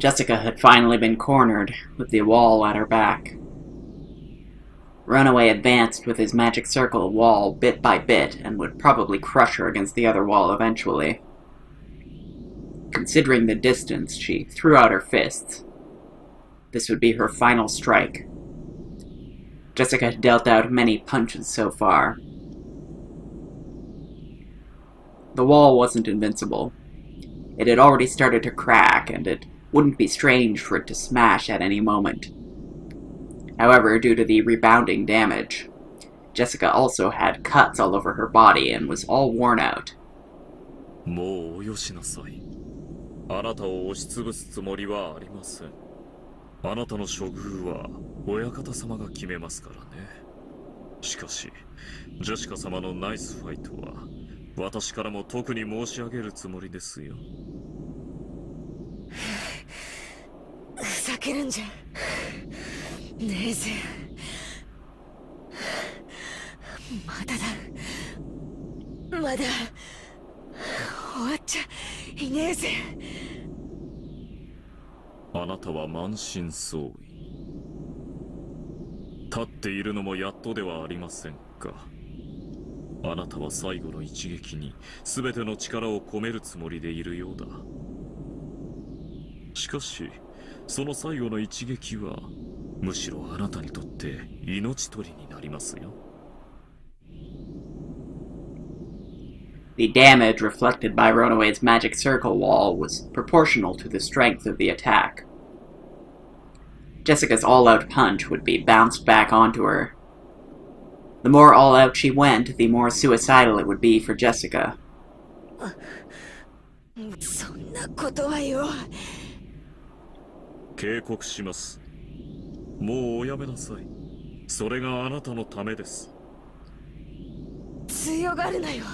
Jessica had finally been cornered, with the wall at her back. Runaway advanced with his magic circle wall bit by bit and would probably crush her against the other wall eventually. Considering the distance, she threw out her fists. This would be her final strike. Jessica had dealt out many punches so far. The wall wasn't invincible. It had already started to crack, and it wouldn't be strange for it to smash at any moment. However, due to the rebounding damage, Jessica also had cuts all over her body and was all worn out. もうおよしなさい。あなたを押しつぶすつもりはありません。あなたの処遇は親方様が決めますからね。しかし、ジェシカ様のナイスファイトは私からも特に申し上げるつもりですよ。ふざけるんじゃねえぜ。まだだ。まだ終わっちゃいねえぜ。あなたは満身創痍。立っているのもやっとではありませんか。あなたは最後の一撃に全ての力を込めるつもりでいるようだ。しかし、その最後の一撃はむしろあなたにとって命取りになりますよ。The damage reflected by Runaway's magic circle wall was proportional to the strength of the attack. Jessica's all-out punch would be bounced back onto her. The more all-out she went, the more suicidal it would be for Jessica. そんなことはよ。警告します。もうおやめなさい。それがあなたのためです。強がるなよ。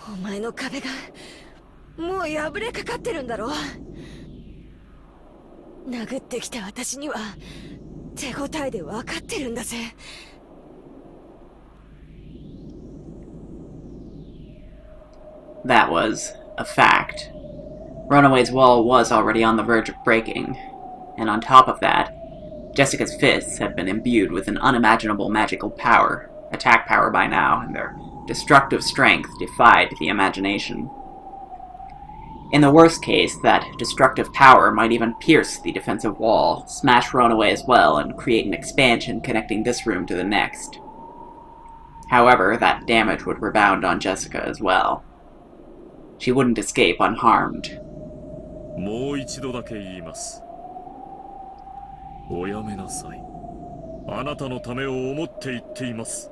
お前の壁がもう破れかかってるんだろ。殴ってきた私には手応えで分かってるんだぜ。That was a fact. Runaway's wall was already on the verge of breaking, and on top of that, Jessica's fists had been imbued with an unimaginable magical power, attack power by now, and their destructive strength defied the imagination. In the worst case, that destructive power might even pierce the defensive wall, smash Runaway as well, and create an expansion connecting this room to the next. However, that damage would rebound on Jessica as well. She wouldn't escape unharmed. もう一度だけ言います。おやめなさい。あなたのためを思って言っています。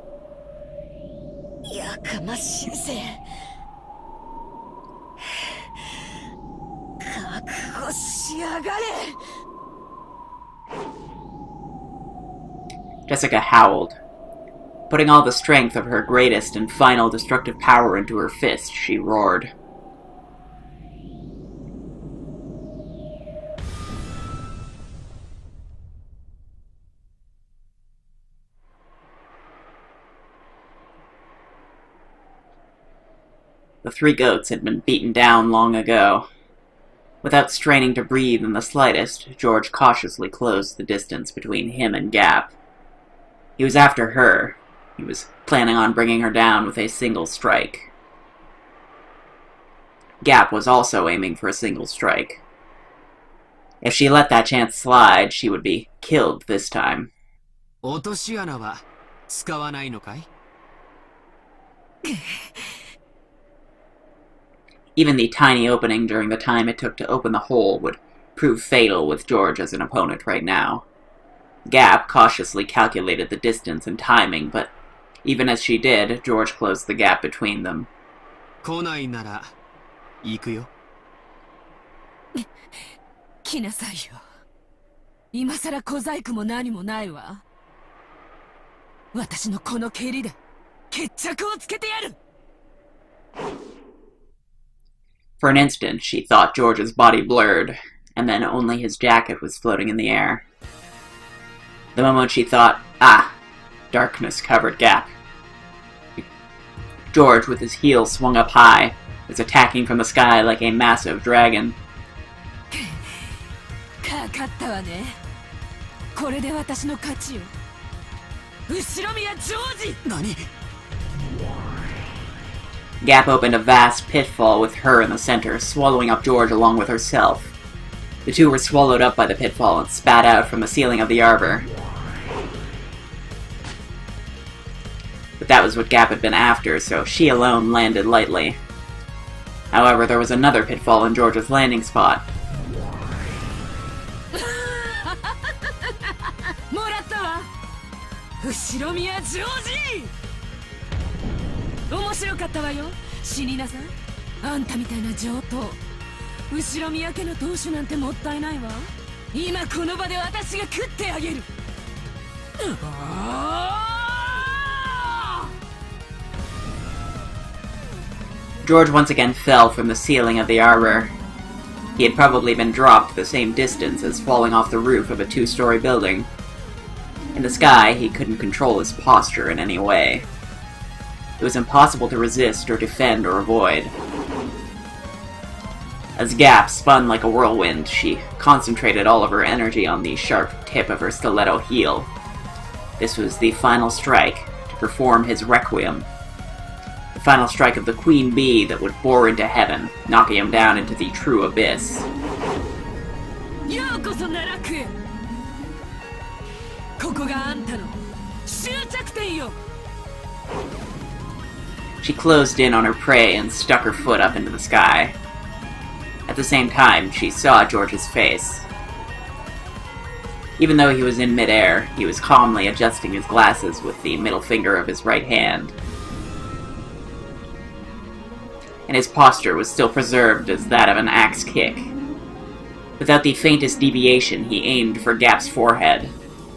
やかましいぜ。覚悟しやがれ。Jessica howled. Putting all the strength of her greatest and final destructive power into her fist, she roared. The three goats had been beaten down long ago. Without straining to breathe in the slightest, George cautiously closed the distance between him and Gap. He was after her. He was planning on bringing her down with a single strike. Gap was also aiming for a single strike. If she let that chance slide, she would be killed this time. 落とし穴は使わないのかい? Even the tiny opening during the time it took to open the hole would prove fatal with George as an opponent right now. Gap cautiously calculated the distance and timing, but even as she did, George closed the gap between them. 来ないなら行くよ。来なさいよ。今さら小細工も何もないわ。私のこの蹴りで決着をつけてやる。For an instant, she thought George's body blurred, and then only his jacket was floating in the air. The moment she thought, darkness covered Gap. George, with his heels swung up high, was attacking from the sky like a massive dragon. かったわね。これで私の勝ちよ。後ろ宮ジョージ。何？ Gap opened a vast pitfall with her in the center, swallowing up George along with herself. The two were swallowed up by the pitfall and spat out from the ceiling of the arbor. But that was what Gap had been after, so she alone landed lightly. However, there was another pitfall in George's landing spot. もらったわ。後ろ宮ジョージ。面白かったわよ。死になさい。あんたみたいな上等。後ろ宮家の当主なんてもったいないわ。今この場で私が食ってあげる。George once again fell from the ceiling of the arbor. He had probably been dropped the same distance as falling off the roof of a two-story building. In the sky, he couldn't control his posture in any way. It was impossible to resist or defend or avoid. As Gap spun like a whirlwind, she concentrated all of her energy on the sharp tip of her stiletto heel. This was the final strike to perform his requiem. The final strike of the queen bee that would bore into heaven, knocking him down into the true abyss. She closed in on her prey and stuck her foot up into the sky. At the same time, she saw George's face. Even though he was in midair, he was calmly adjusting his glasses with the middle finger of his right hand. And his posture was still preserved as that of an axe kick. Without the faintest deviation, he aimed for Gap's forehead.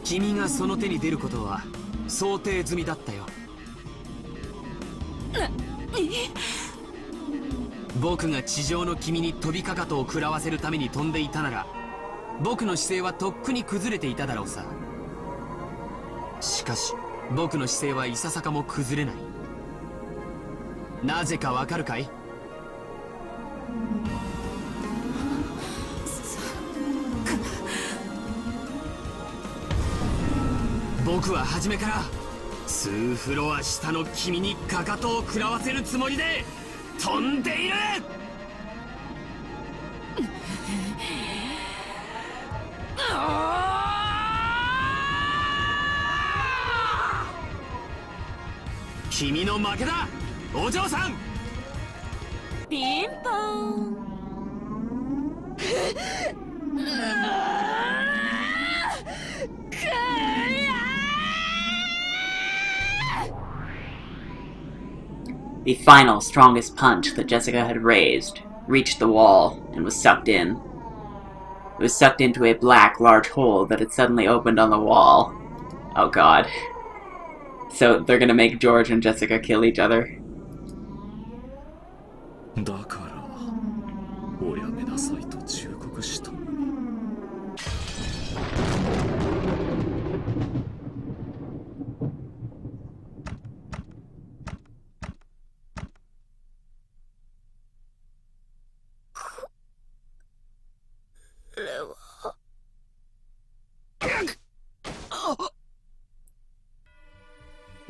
君がその手に出ることは想定済みだったよ。僕が地上の君に飛びかかとを食らわせるために飛んでいたなら、僕の姿勢はとっくに崩れていただろうさ。しかし、僕の姿勢はいささかも崩れない。なぜかわかるかい？僕は初めから数フロア下の君にかかとを食らわせるつもりで飛んでいる。君の負けだ、お嬢さん。ピンポン。The final, strongest punch that Jessica had raised reached the wall and was sucked in. It was sucked into a black, large hole that had suddenly opened on the wall. Oh god. So they're gonna make George and Jessica kill each other? だからおやめなさいと忠告した。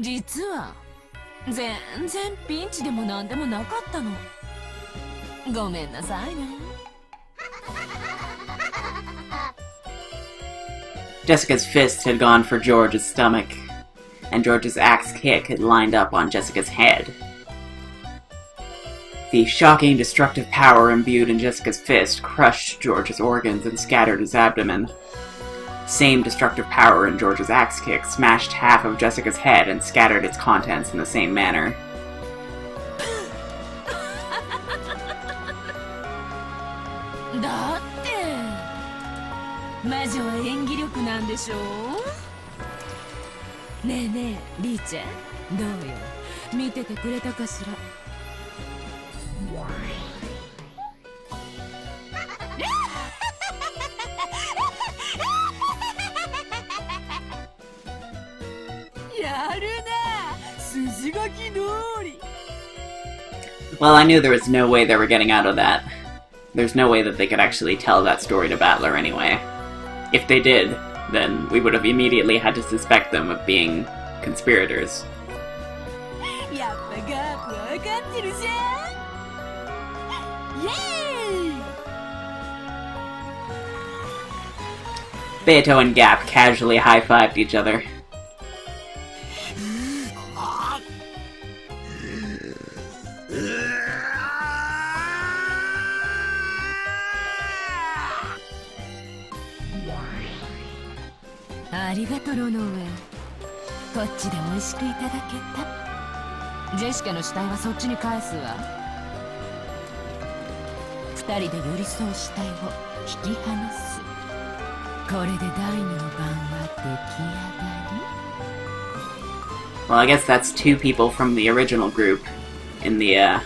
実は全然ピンチでもなんでもなかったの。ごめんなさいね。Jessica's fist had gone for George's stomach, and George's axe kick had lined up on Jessica's head. The shocking, destructive power imbued in Jessica's fist crushed George's organs and scattered his abdomen. Same destructive power in George's axe kick smashed half of Jessica's head and scattered its contents in the same manner. だって魔女は演技力なんでしょう。ねえねえリーチェ、どうよ、見ててくれたかしら。やるな、筋書き通り。 Well, I knew there was no way they were getting out of that. There's no way that they could actually tell that story to Battler anyway. If they did, then we would have immediately had to suspect them of being conspirators. やっぱガープは分かってるじゃん。イエーイ。 Beto and Gap casually high-fived each other. ありがとうロノウェイ。こっちで美味しくいただけた。ジェシカの死体はそっちに返すわ。二人で寄り添う死体を引き離す。これで第二の晩は出来上がり。 Well, I guess that's two people from the original group in the,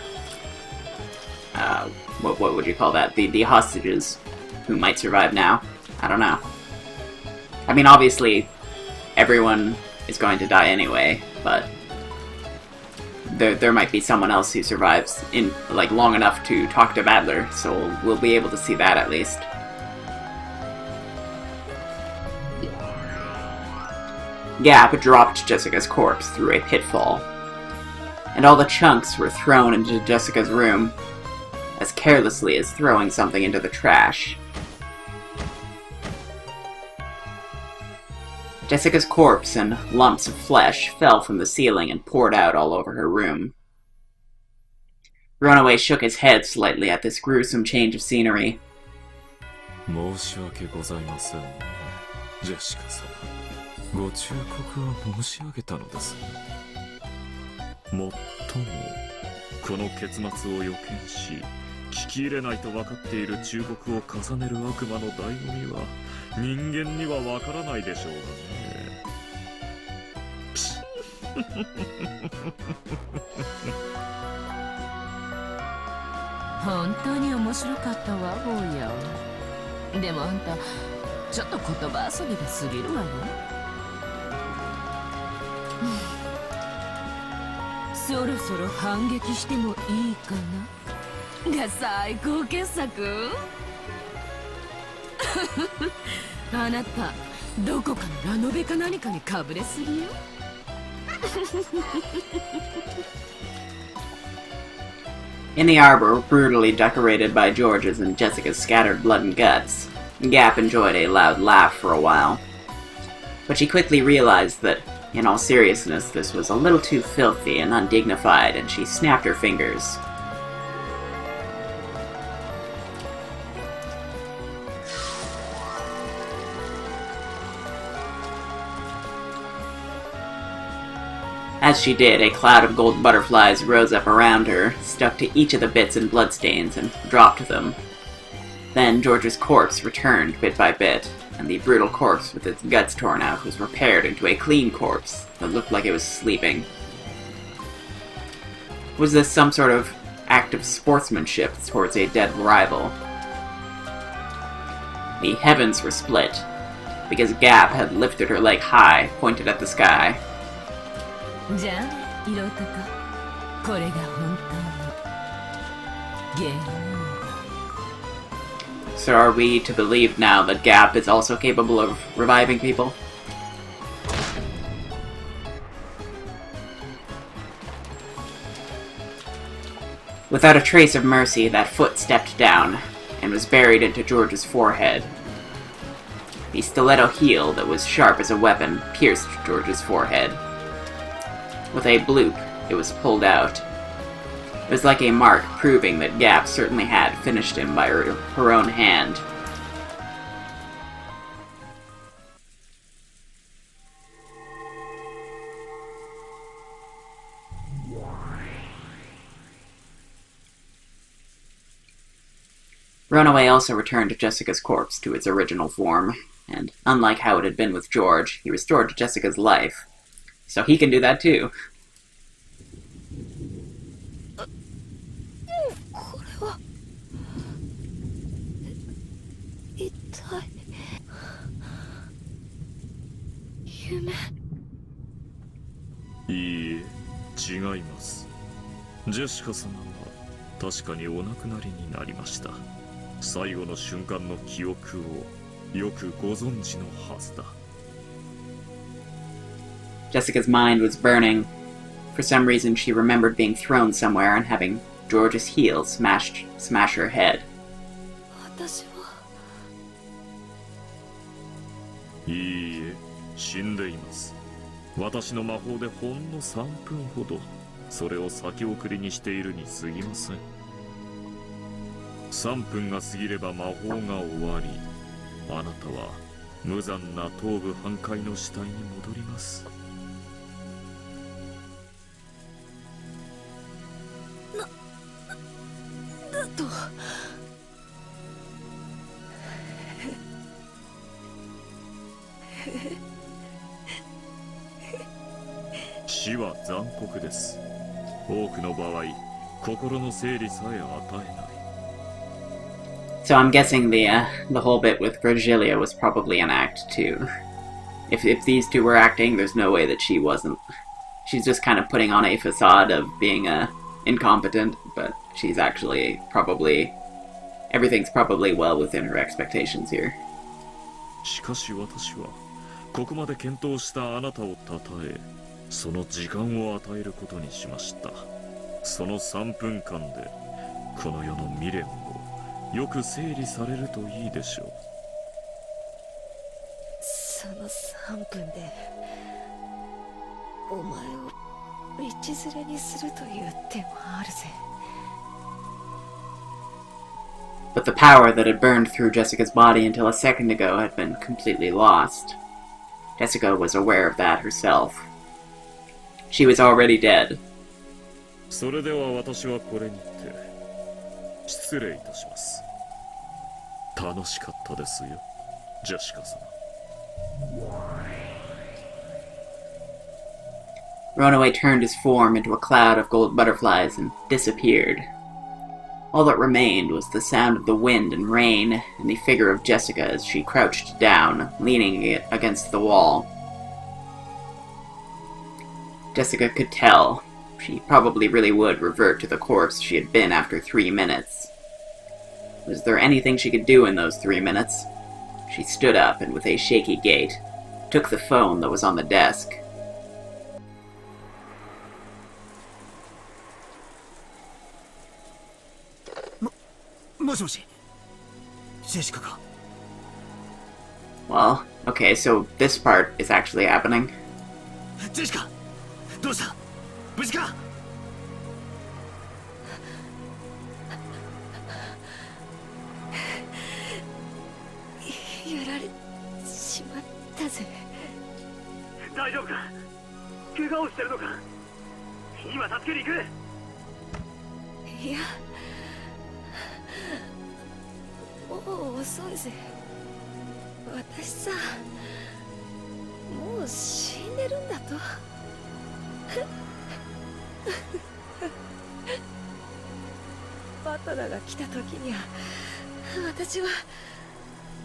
what would you call that? The hostages who might survive now. I don't know. I mean, obviously, everyone is going to die anyway, but there might be someone else who survives in, like, long enough to talk to Badler, so we'll be able to see that at least. Gap dropped Jessica's corpse through a pitfall, and all the chunks were thrown into Jessica's room, as carelessly as throwing something into the trash. Jessica's corpse and lumps of flesh fell from the ceiling and poured out all over her room. Runaway shook his head slightly at this gruesome change of scenery. 申し訳ございません、ジェシカ様。ご忠告は申し上げたのです。もっとも、この結末を予見し、聞き入れないと分かっている忠告を重ねる悪魔の醍醐味は、人間には分からないでしょうがね。本当に面白かったわ、坊や。でもあんた、ちょっと言葉遊びが過ぎるわよ。そろそろ反撃してもいいかなが最高傑作。あなたどこかのラノベか何かにかぶれすぎよ。In the arbor, brutally decorated by George's and Jessica's scattered blood and guts, Gap enjoyed a loud laugh for a while. But she quickly realized that, in all seriousness, this was a little too filthy and undignified, and she snapped her fingers. As she did, a cloud of gold butterflies rose up around her, stuck to each of the bits and bloodstains, and dropped them. Then George's corpse returned bit by bit, and the brutal corpse with its guts torn out was repaired into a clean corpse that looked like it was sleeping. Was this some sort of act of sportsmanship towards a dead rival? The heavens were split, because Gap had lifted her leg high, pointed at the sky. じゃあ、色男、これが本当のゲーム。So are we to believe now that Gap is also capable of reviving people? Without a trace of mercy, that foot stepped down, and was buried into George's forehead. The stiletto heel that was sharp as a weapon pierced George's forehead. With a bloop, it was pulled out. It was like a mark proving that Gap certainly had finished him by her own hand. Runaway also returned Jessica's corpse to its original form, and unlike how it had been with George, he restored Jessica's life. So he can do that too. これは一体夢。いいえ、違います。ジェシカ様は確かにお亡くなりになりました。最後の瞬間の記憶をよくご存知のはずだ。 Jessica's mind was burning. For some reason, she remembered being thrown somewhere and having George's heel smash her head. 私は。いいえ、死んでいます。私の魔法でほんの3分ほどそれを先送りにしているに過ぎません。3分が過ぎれば魔法が終わり、あなたは無残な頭部半壊の死体に戻ります。だと。死は残酷です。多くの場合、心の整理さえ与えない。 So I'm guessing the whole bit with Virgilia was probably an act too. If these two were acting, there's no way that she wasn't. She's just kind of putting on a facade of being incompetent, but she's actually probably... everything's probably well within her expectations here. しかし私はここまで検討したあなたを称え、その時間を与えることにしました。その3分間でこの世の未練をよく整理されるといいでしょう。その3分でお前を道連れにするという手もあるぜ。 But the power that had burned through Jessica's body until a second ago had been completely lost. Jessica was aware of that herself. She was already dead. それでは私はこれにて失礼いたします。楽しかったですよ、ジェシカ様。 Runaway turned his form into a cloud of gold butterflies and disappeared. All that remained was the sound of the wind and rain, and the figure of Jessica as she crouched down, leaning against the wall. Jessica could tell. She probably really would revert to the corpse she had been after 3 minutes. Was there anything she could do in those 3 minutes? She stood up and with a shaky gait, took the phone that was on the desk. もしもし、ジェシカか。 Well, okay, so this part is actually happening. ジェシカ、どうした？無事か？やられしまったぜ。大丈夫か？怪我をしてるのか？今助けに行く。いや、もう遅いぜ。私さ、もう死んでるんだと。バトラーが来た時には私は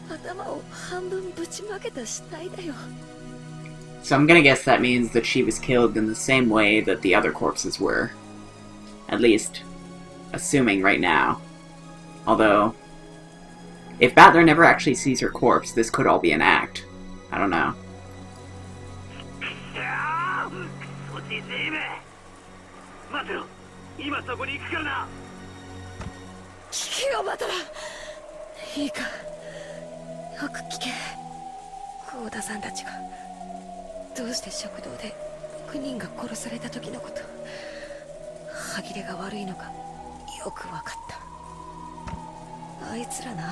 頭を半分ぶちまけた死体だよ。 So I'm gonna guess that means that she was killed in the same way that the other corpses were. At least, assuming right now. Although, if Battler never actually sees her corpse, this could all be an act. I don't know. そっちせえめ。待ってろ。今そこに行くからな。聞けよバトラー。いいか、よく聞け。幸田さんたちがどうして食堂で6人が殺された時のこと、歯切れが悪いのかよく分かった。あいつらな、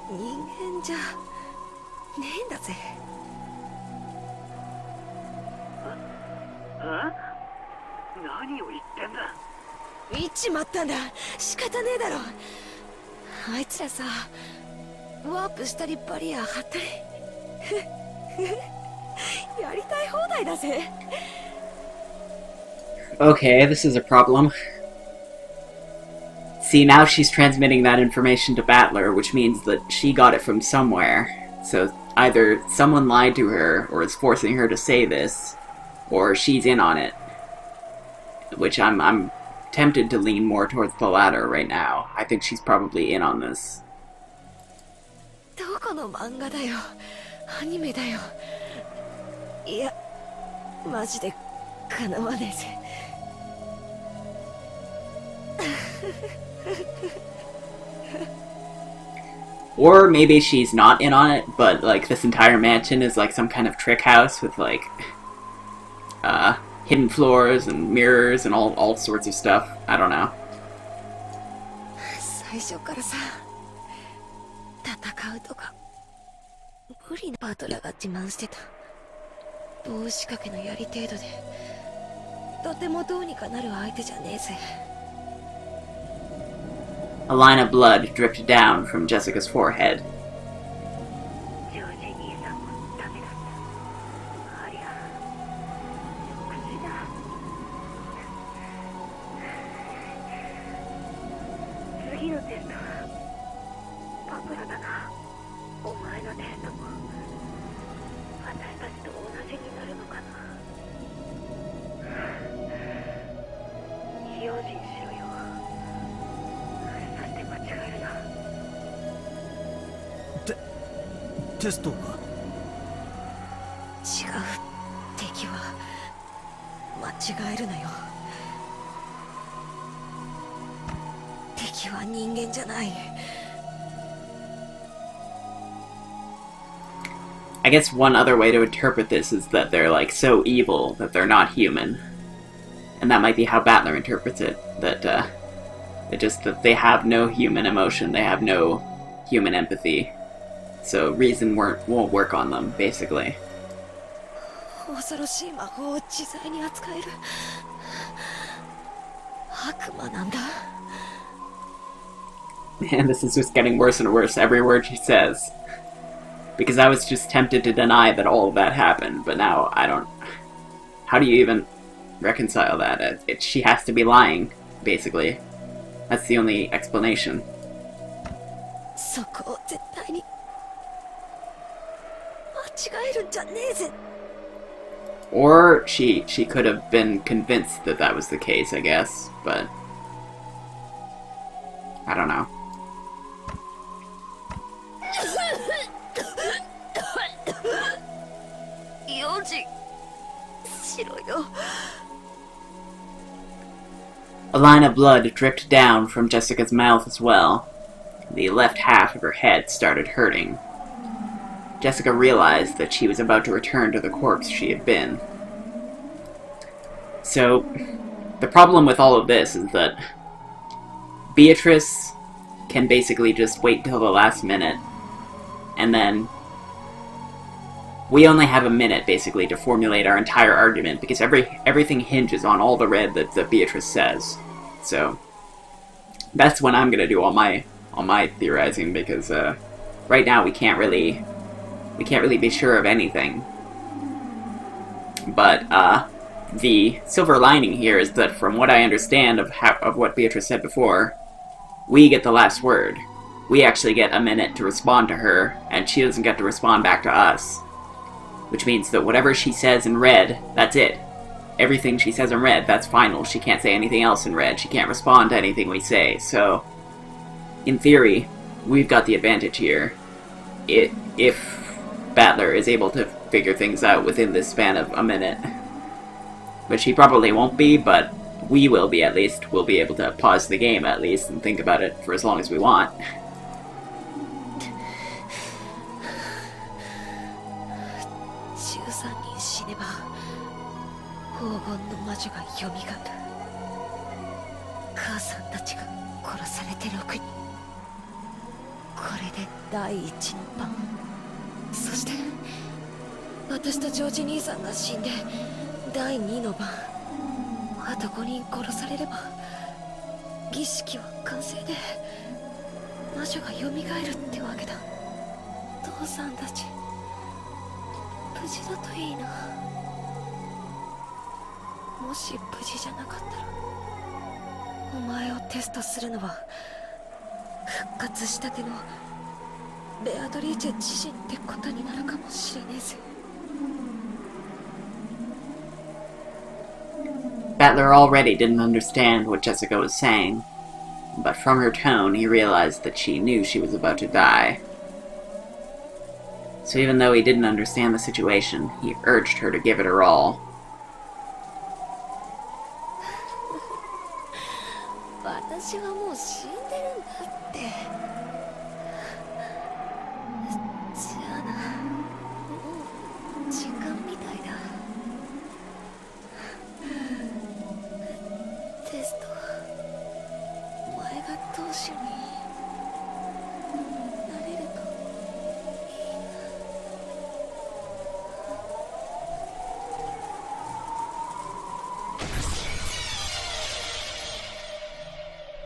人間じゃねえんだぜ。あ？何を言ってんだ。言っちまったんだ。仕方ねえだろ。あいつらさ、ワープしたりバリア張ったりやりたい放題だぜ。 Okay, this is a problem. See, now she's transmitting that information to Battler, which means that she got it from somewhere. So either someone lied to her, or is forcing her to say this, or she's in on it. Which I'm tempted to lean more towards the latter right now. I think she's probably in on this. どこのの漫画だよ。アニメだよ。いや、マジで叶わねえぜ。Or maybe she's not in on it, but like this entire mansion is like some kind of trick house with like hidden floors and mirrors and all sorts of stuff. I don't know. 最初からさ、戦うとか無理なバトラーが自慢してた。棒仕掛けの槍程度でとてもどうにかなる相手じゃねえぜ。A line of blood dripped down from Jessica's forehead. ジョージ兄さんもダメだった。ありゃ、即死だ。次のテストはバトラだな。お前のテストも私たちと同じになるのかな。用心しろよ。そして間違えるな。テストが違う。敵は間違えるなよ。敵は人間じゃない。I guess one other way to interpret this is that they're like so evil that they're not human. And that might be how Battler interprets it, that that they have no human emotion, they have no human empathy. So reason won't work on them, basically. 恐ろしい魔法を自在に扱える悪魔なんだ。 Man, this is just getting worse and worse, every word she says. Because I was just tempted to deny that all of that happened, but now I don't... How do you even reconcile that? She has to be lying, basically. That's the only explanation. そこを絶対に間違えるんじゃねえぜ。 Or she could have been convinced that that was the case, I guess, but... I don't know. 用心しろよ。 A line of blood dripped down from Jessica's mouth as well. The left half of her head started hurting. Jessica realized that she was about to return to the corpse she had been. So, the problem with all of this is that Beatrice can basically just wait till the last minute, and then we only have a minute, basically, to formulate our entire argument, because everything hinges on all the red that Beatrice says. So, that's when I'm gonna do all my theorizing, because right now we can't really be sure of anything. But the silver lining here is that, from what I understand of what Beatrice said before, we get the last word. We actually get a minute to respond to her, and she doesn't get to respond back to us. Which means that whatever she says in red, that's it. Everything she says in red, that's final. She can't say anything else in red. She can't respond to anything we say. So, in theory, we've got the advantage here. If Battler is able to figure things out within this span of a minute. Which he probably won't be, but we will be at least. We'll be able to pause the game at least and think about it for as long as we want. 13人死ねば黄金の魔女が蘇る。母さんたちが殺されて6人。これで第1の番。そして私とジョージ兄さんが死んで第2の番。あと5人殺されれば儀式は完成で魔女が蘇るってわけだ。父さんたち無事だといいな。もし無事じゃなかったらお前をテストするのは復活したてのベアトリーチェ自身ってことになるかもしれねえぜ。Battler already didn't understand what Jessica was saying, but from her tone he realized that she knew she was about to die. So even though he didn't understand the situation, he urged her to give it her all. 私はもう死んでるんだって。じゃあな、もう時間みたいだ。テスト、お前が当主になれるといいな。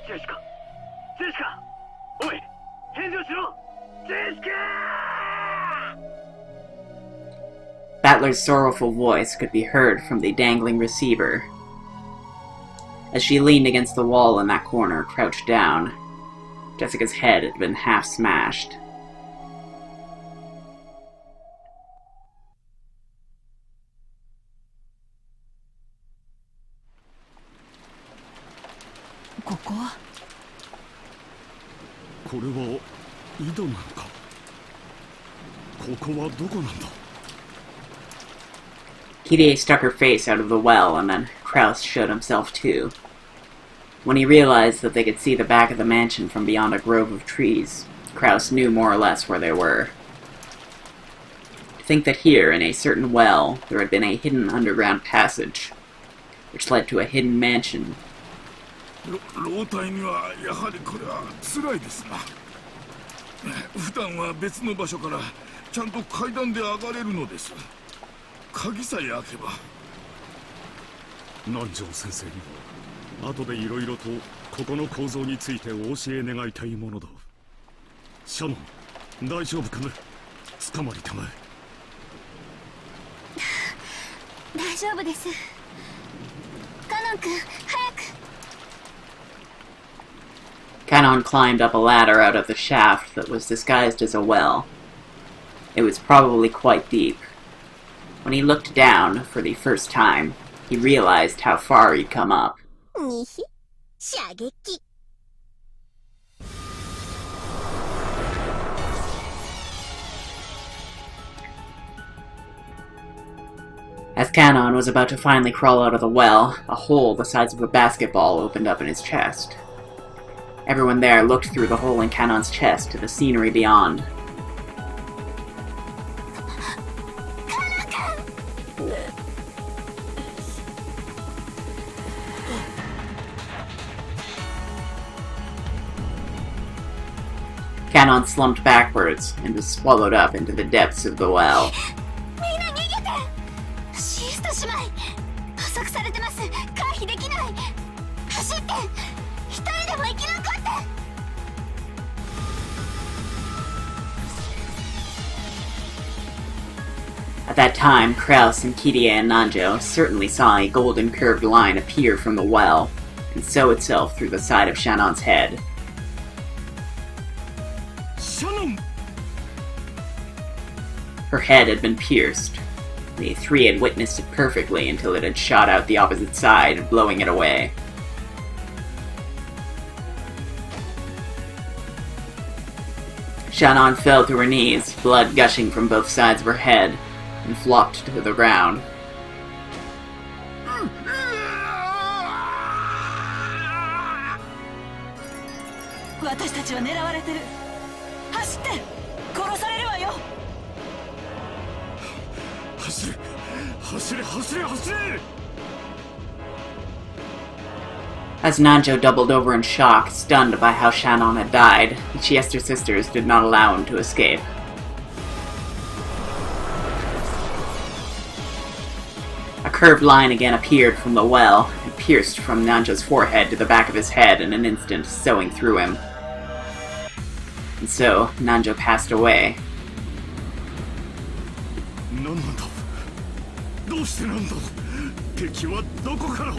ジェシカ、ジェシカ、おい、返事をしろ、ジェシカBattler's sorrowful voice could be heard from the dangling receiver. As she leaned against the wall in that corner, crouched down, Jessica's head had been half smashed. Kirie stuck her face out of the well, and then Kraus showed himself too. When he realized that they could see the back of the mansion from beyond a grove of trees, Kraus knew more or less where they were. To think that here, in a certain well, there had been a hidden underground passage, which led to a hidden mansion. 老体にはやはりこれは辛いですな。普段は別の場所からちゃんと階段で上がれるのです。鍵さえ開けば。南條先生には後でいろいろとここの構造についてお教え願いたいものだ。シャノン、大丈夫かね。捕まりたまえ。大丈夫です。カノン君、早く。Kanon climbed up a ladder out of the shaft that was disguised as a well. It was probably quite deep. When he looked down, for the first time, he realized how far he'd come up. As Kanon was about to finally crawl out of the well, a hole the size of a basketball opened up in his chest. Everyone there looked through the hole in Kanon's chest to the scenery beyond. Kanon slumped backwards and was swallowed up into the depths of the well. At that time, Kraus and Kirie and Nanjo certainly saw a golden curved line appear from the well, and sow itself through the side of Shannon's head. Shannon! Her head had been pierced. The three had witnessed it perfectly until it had shot out the opposite side, blowing it away. Shannon fell to her knees, blood gushing from both sides of her head, and flopped to the ground. As Nanjo doubled over in shock, stunned by how Shannon had died, the Chiester sisters did not allow him to escape. A curved line again appeared from the well, and pierced from Nanjo's forehead to the back of his head in an instant, sewing through him. And so, Nanjo passed away. 何なんだ。どうしてなんだ。敵はどこから。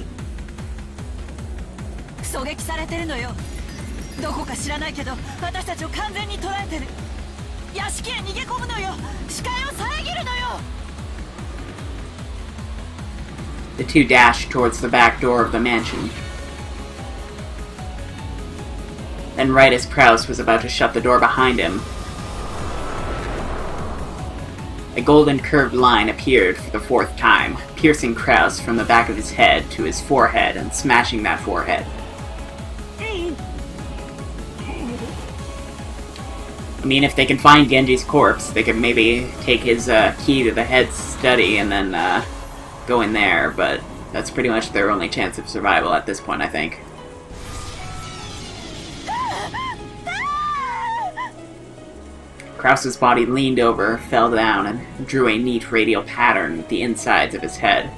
狙撃されてるのよ。どこか知らないけど、私たちを完全に捉えてる。屋敷へ逃げ込むのよ。視界を遮るのよ。The two dashed towards the back door of the mansion. Then right as Kraus was about to shut the door behind him, A golden curved line appeared for the fourth time, piercing Kraus from the back of his head to his forehead and smashing that forehead. I mean, if they can find Genji's corpse, they could maybe take his key to the head's study and then go in there, but that's pretty much their only chance of survival at this point, I think. Kraus's body leaned over, fell down, and drew a neat radial pattern with the insides of his head.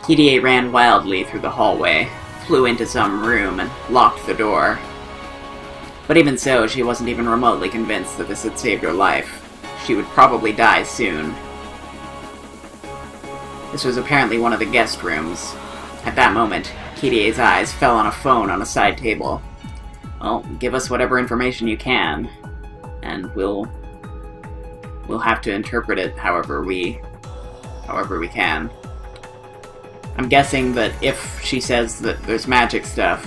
Kirie ran wildly through the hallway, flew into some room, and locked the door. But even so, she wasn't even remotely convinced that this had saved her life. She would probably die soon. This was apparently one of the guest rooms. At that moment, Kirie's eyes fell on a phone on a side table. Well, give us whatever information you can, and we'll have to interpret it however we can. I'm guessing that if she says that there's magic stuff,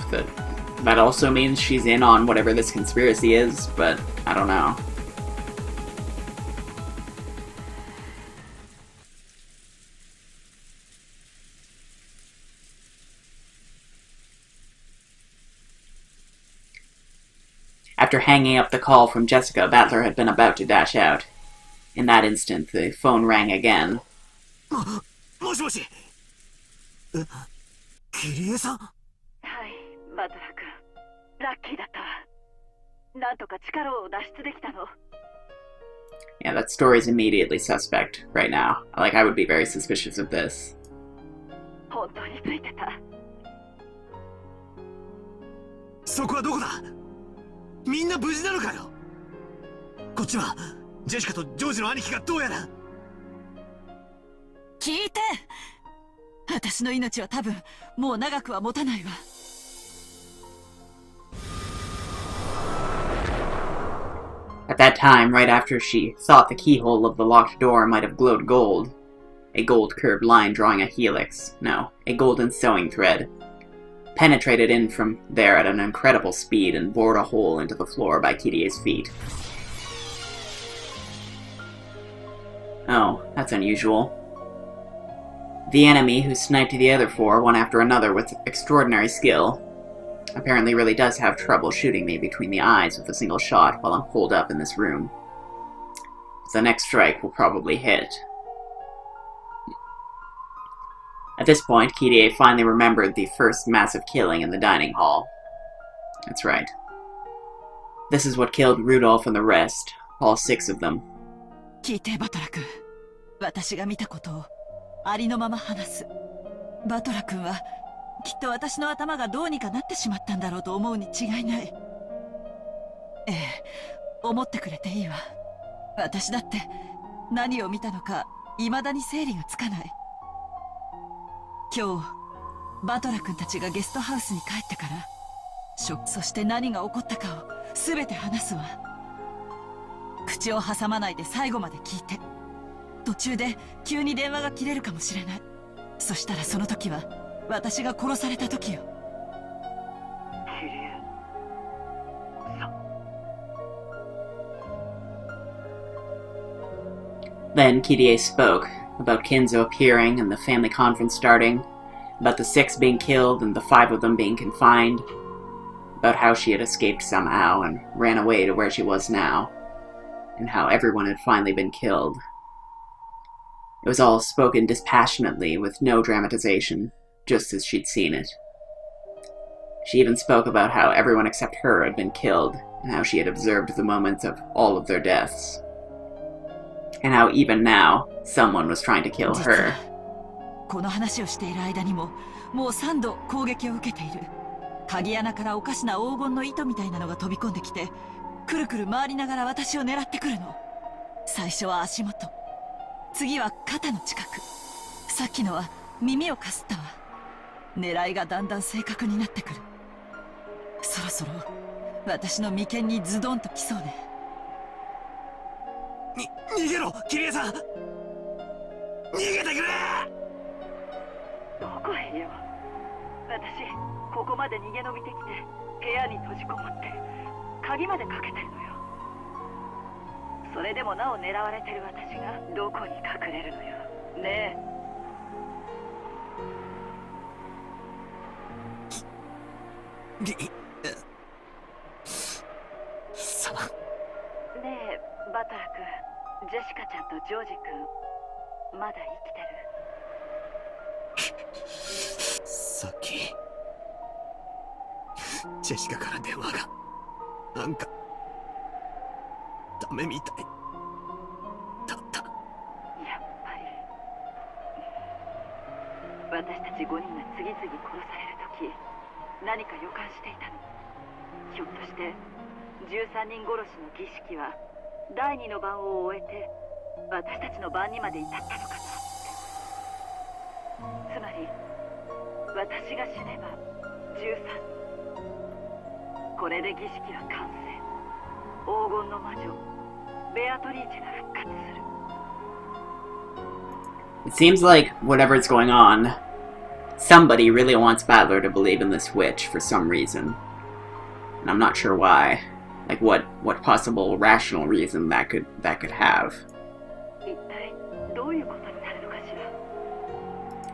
that also means she's in on whatever this conspiracy is, but I don't know. After hanging up the call from Jessica, Battler had been about to dash out. In that instant, the phone rang again. もしもし。キリエさん。はい、バトラー君。ラッキーだったわ。なんとか力を脱出できたの。Yeah, that story's immediately suspect right now. Like, I would be very suspicious of this. 本当についてた。そこはどこだ？みんな無事なのかよ。こっちはジェシカとジョージの兄貴がどうやら。聞いて。私の命は多分もう長くは持たないわ。At that time, right after she thought the keyhole of the locked door might have glowed gold, a gold curved line drawing a helix, no, a golden sewing thread, penetrated in from there at an incredible speed and bored a hole into the floor by Kirie's feet. Oh, that's unusual. The enemy, who sniped the other four one after another with extraordinary skill, apparently really does have trouble shooting me between the eyes with a single shot while I'm holed up in this room. The next strike will probably hit. At this point, Kirie finally remembered the first massive killing in the dining hall. That's right. This is what killed Rudolph and the rest, all 6 of them. 聞いて、バトラ君。私が見たことをありのまま話す。バトラ君はきっと私の頭がどうにかなってしまったんだろうと思うに違いない。ええ、思ってくれていいわ。私だって何を見たのか未だに整理がつかない。今日バトラ君たちがゲストハウスに帰ってからそして何が起こったかを全て話すわ。口を挟まないで最後まで聞いて。途中で急に電話が切れるかもしれない。そしたらその時は私が殺された時よ。キリエさん。Then Kirie spoke about Kinzo appearing and the family conference starting, about the 6 being killed and the 5 of them being confined, about how she had escaped somehow and ran away to where she was now, and how everyone had finally been killed. It was all spoken dispassionately, with no dramatization, just as she'd seen it. She even spoke about how everyone except her had been killed, and how she had observed the moments of all of their deaths. And how even now, someone was trying to kill her. この話をしている間にも、もう3度攻撃を受けている。鍵穴からおかしな黄金の糸みたいなのが飛び込んできて、くるくる回りながら私を狙ってくるの。最初は足元。次は肩の近く。さっきのは耳をかすったわ。狙いがだんだん正確になってくる。そろそろ私の眉間にズドンと来そうね。逃げろ、キリエさん。逃げてくれ。どこへよ。私ここまで逃げ延びてきて部屋に閉じこもって鍵までかけてるのよ。それでもなお狙われてる私がどこに隠れるのよねさあ。え。ねえバトラ君、ジェシカちゃんとジョージ君まだ生きてる？さっきジェシカから電話がなんかダメみたいだった。やっぱり私たち5人が次々殺される時何か予感していたの。ひょっとして13人殺しの儀式は第2の番を終えて私たちの番にまで至ったのかなって。つまり私が死ねば13。これで儀式は完成。黄金の魔女ベアトリーチェが復活する。It seems like whatever's going on, somebody really wants Battler to believe in this witch for some reason. And I'm not sure why. Like what possible rational reason that could have. 一体どういうことになるのかしら。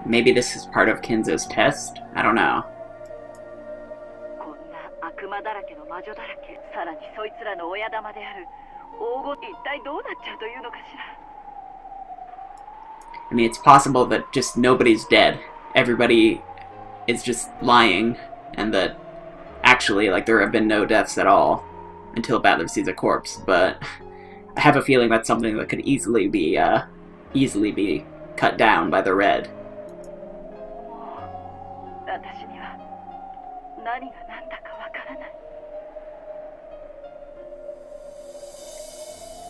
Maybe this is part of Kinzo's test? I don't know. こんな悪魔だらけの魔女だらけ、さらにそいつらの親玉である黄金、一体どうなっちゃうというのかしら。I mean, it's possible that just nobody's dead. Everybody is just lying, and that actually, like, there have been no deaths at all until Battler sees a corpse. But I have a feeling that's something that could easily be cut down by the red. 私には何が何だかわからない。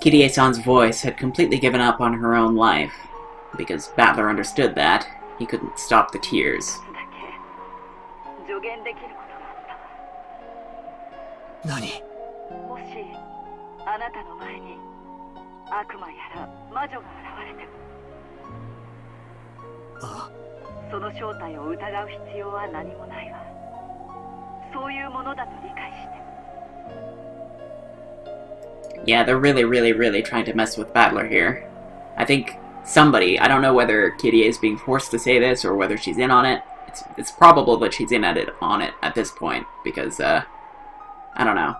Kirie-san's voice had completely given up on her own life. Because Battler understood that, he couldn't stop the tears. 助言できることがあったわ。何？もしあなたの前に悪魔やら魔女が現れても、ああ、その正体を疑う必要は何もないわ。そういうものだと理解して。Yeah, they're really trying to mess with Battler here. I think somebody, I don't know whether Kirie is being forced to say this or whether she's in on it. It's probable that she's in on it at this point, because, I don't know.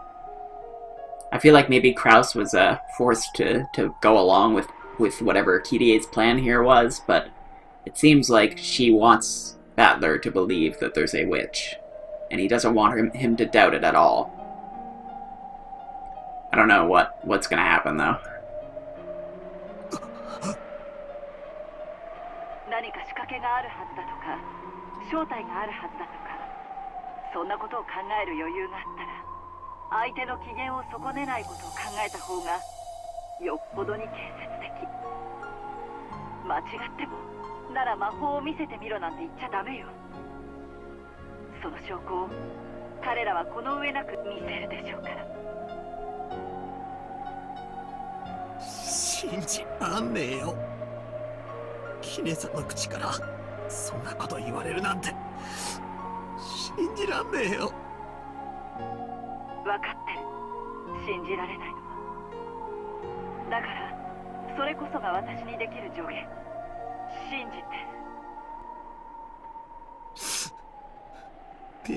I feel like maybe Kraus was, forced to go along with whatever Kirie's plan here was, but it seems like she wants Battler to believe that there's a witch, and he doesn't want him to doubt it at all. I don't know what's gonna happen, though. 何か仕掛けがあるはずだとか正体があるはずだとか、そんなことを考える余裕があったら相手の機嫌を損ねないことを考えた方がよっぽどに建設的。間違ってもなら魔法を見せてみろなんて言っちゃダメよ。その証拠を彼らはこの上なく見せるでしょうから。信じらんねえよ。キネさんの口からそんなこと言われるなんて信じらんねえよ。分かってる。信じられないのは。だからそれこそが私にできる助言。信じて。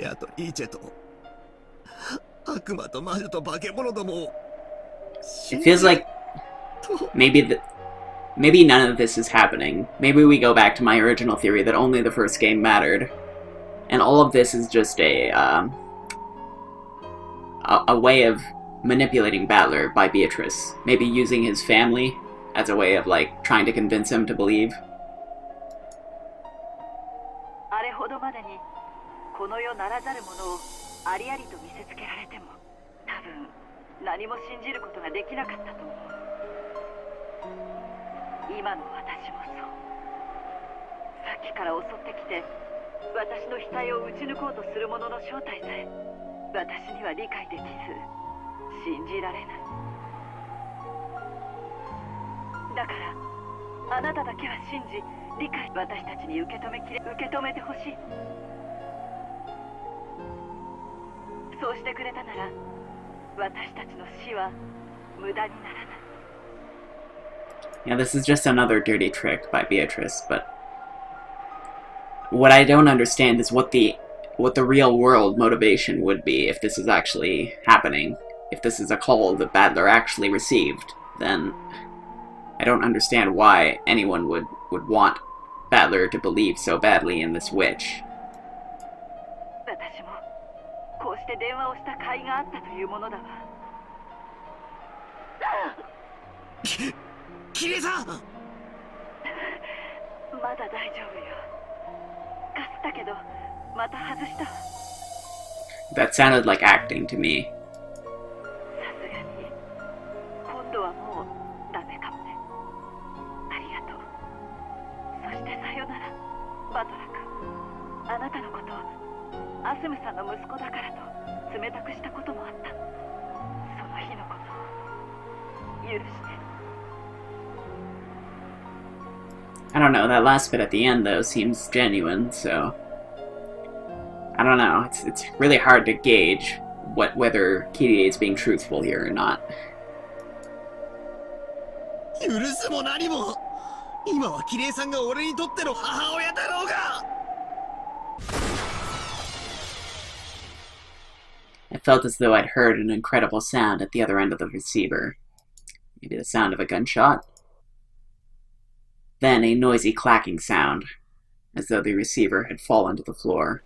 ペアとリーチェと悪魔と魔女と化け物どもを。 It feels like maybe none of this is happening. Maybe we go back to my original theory that only the first game mattered, and all of this is just a way of manipulating Battler by Beatrice. Maybe using his family as a way of, like, trying to convince him to believe. あれほどまでにこの世ならざるものをありありと見せつけられても、多分何も信じることができなかったと思う。今の私もそう。さっきから襲ってきて私の額を撃ち抜こうとする者の正体さえ私には理解できず信じられない。だからあなただけは信じ理解、私たちに受け止めてほしい。そうしてくれたなら私たちの死は無駄にならない Yeah, this is just another dirty trick by Beatrice, but what I don't understand is what the real world motivation would be if this is actually happening. If this is a call that Badler actually received, then I don't understand why anyone would want Badler to believe so badly in this witch. 私もこうして電話をした甲斐があったというものだわキリさんまだ大丈夫よかすったけどまた外したわ That sounded like acting to me. さすがに今度はもうダメかもねありがとうそしてさよならバトラ君あなたのことアスムさんの息子だからと冷たくしたこともあったその日のこと許して I don't know, that last bit at the end though seems genuine, so I don't know, it's really hard to gauge whether Kirie is being truthful here or not. 許すも何も今はキリエさんが俺にとっての母親だろうが I felt as though I'd heard an incredible sound at the other end of the receiver. Maybe the sound of a gunshot? Then a noisy clacking sound, as though the receiver had fallen to the floor.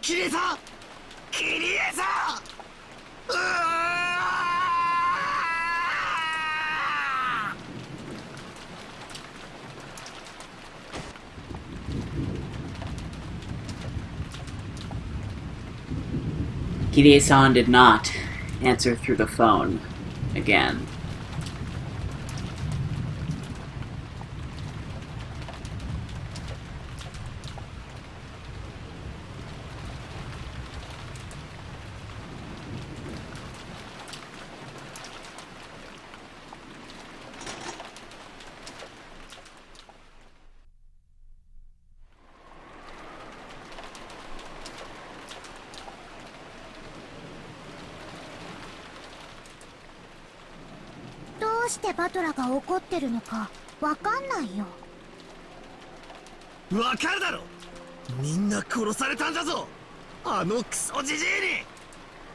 キリエさんキリエさんうわ Kirie-san did not answer through the phone again.どうしてバトラが怒ってるのかわかんないよ。わかるだろみんな殺されたんだぞあのクソジジイ